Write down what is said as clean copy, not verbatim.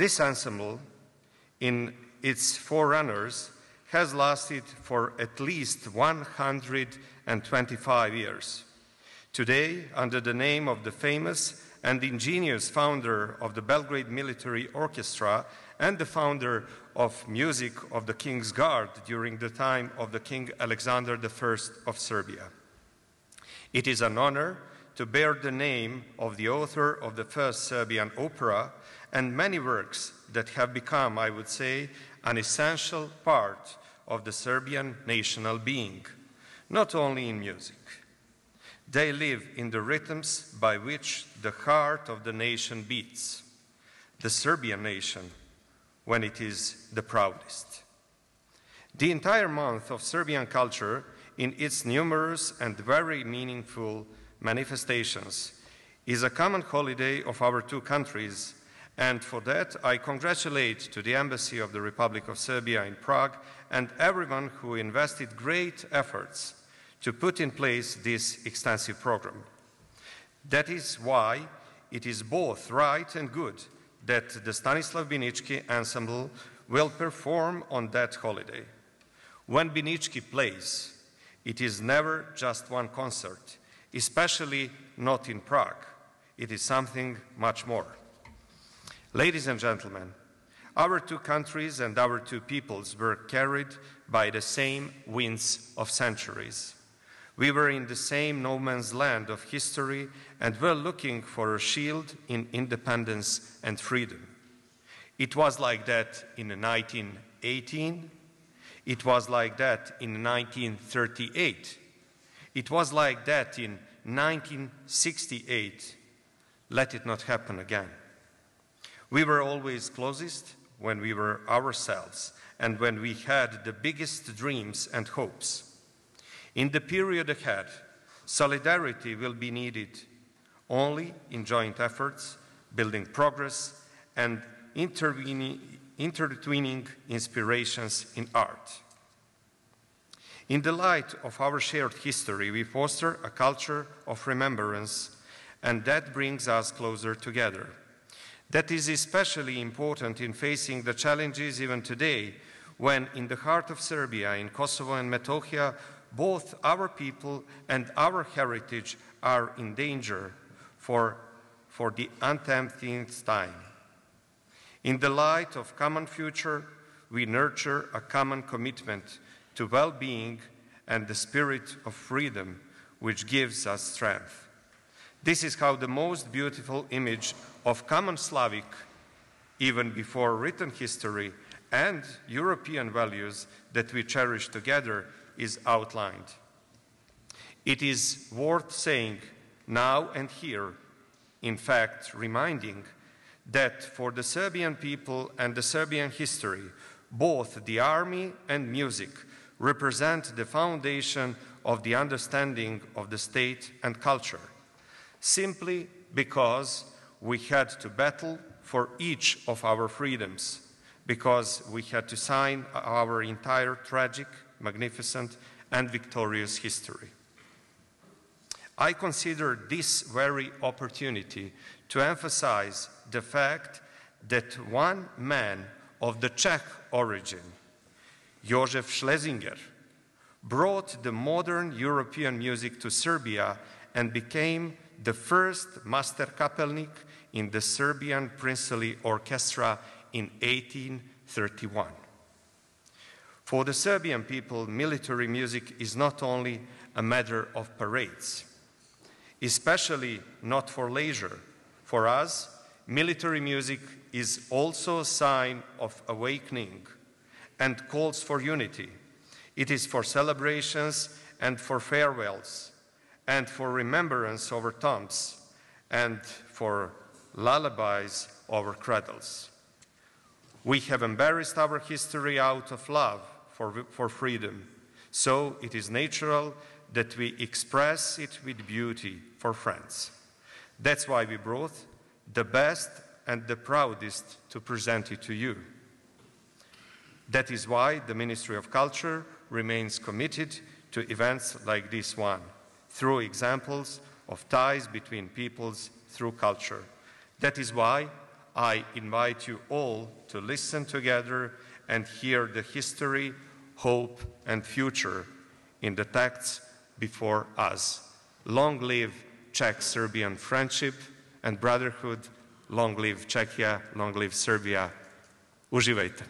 This ensemble, in its forerunners, has lasted for at least 125 years. Today, under the name of the famous and ingenious founder of the Belgrade Military Orchestra and the founder of music of the King's Guard during the time of the King Alexander I of Serbia. It is an honor to bear the name of the author of the first Serbian opera and many works that have become, I would say, an essential part of the Serbian national being, not only in music. They live in the rhythms by which the heart of the nation beats, the Serbian nation, when it is the proudest. The entire month of Serbian culture, in its numerous and very meaningful manifestations, is a common holiday of our two countries, and for that I congratulate to the Embassy of the Republic of Serbia in Prague and everyone who invested great efforts to put in place this extensive program. That is why it is both right and good that the Stanislav Binički ensemble will perform on that holiday. When Binički plays, it is never just one concert, especially not in Prague. It is something much more. Ladies and gentlemen, our two countries and our two peoples were carried by the same winds of centuries. We were in the same no man's land of history and were looking for a shield in independence and freedom. It was like that in 1918. It was like that in 1938. It was like that in 1968. Let it not happen again. We were always closest when we were ourselves and when we had the biggest dreams and hopes. In the period ahead, solidarity will be needed only in joint efforts, building progress, and intertwining inspirations in art. In the light of our shared history, we foster a culture of remembrance, and that brings us closer together. That is especially important in facing the challenges even today, when in the heart of Serbia, in Kosovo and Metohija, both our people and our heritage are in danger for the umpteenth time. In the light of common future, we nurture a common commitment to well-being and the spirit of freedom, which gives us strength. This is how the most beautiful image of common Slavic, even before written history, and European values that we cherish together is outlined. It is worth saying now and here, in fact, reminding that for the Serbian people and the Serbian history, both the army and music represent the foundation of the understanding of the state and culture, simply because we had to battle for each of our freedoms, because we had to sign our entire tragic, magnificent, and victorious history. I consider this very opportunity to emphasize the fact that one man of the Czech origin, Josef Schlesinger, brought the modern European music to Serbia and became the first master kapelnik in the Serbian princely orchestra in 1831. For the Serbian people, military music is not only a matter of parades, especially not for leisure. For us, military music is also a sign of awakening and calls for unity. It is for celebrations and for farewells, and for remembrance over tombs, and for lullabies over cradles. We have embraced our history out of love for freedom, so it is natural that we express it with beauty for friends. That's why we brought the best and the proudest to present it to you. That is why the Ministry of Culture remains committed to events like this one, through examples of ties between peoples through culture. That is why I invite you all to listen together and hear the history, hope, and future in the texts before us. Long live Czech-Serbian friendship and brotherhood. Long live Czechia, long live Serbia. Uživajte.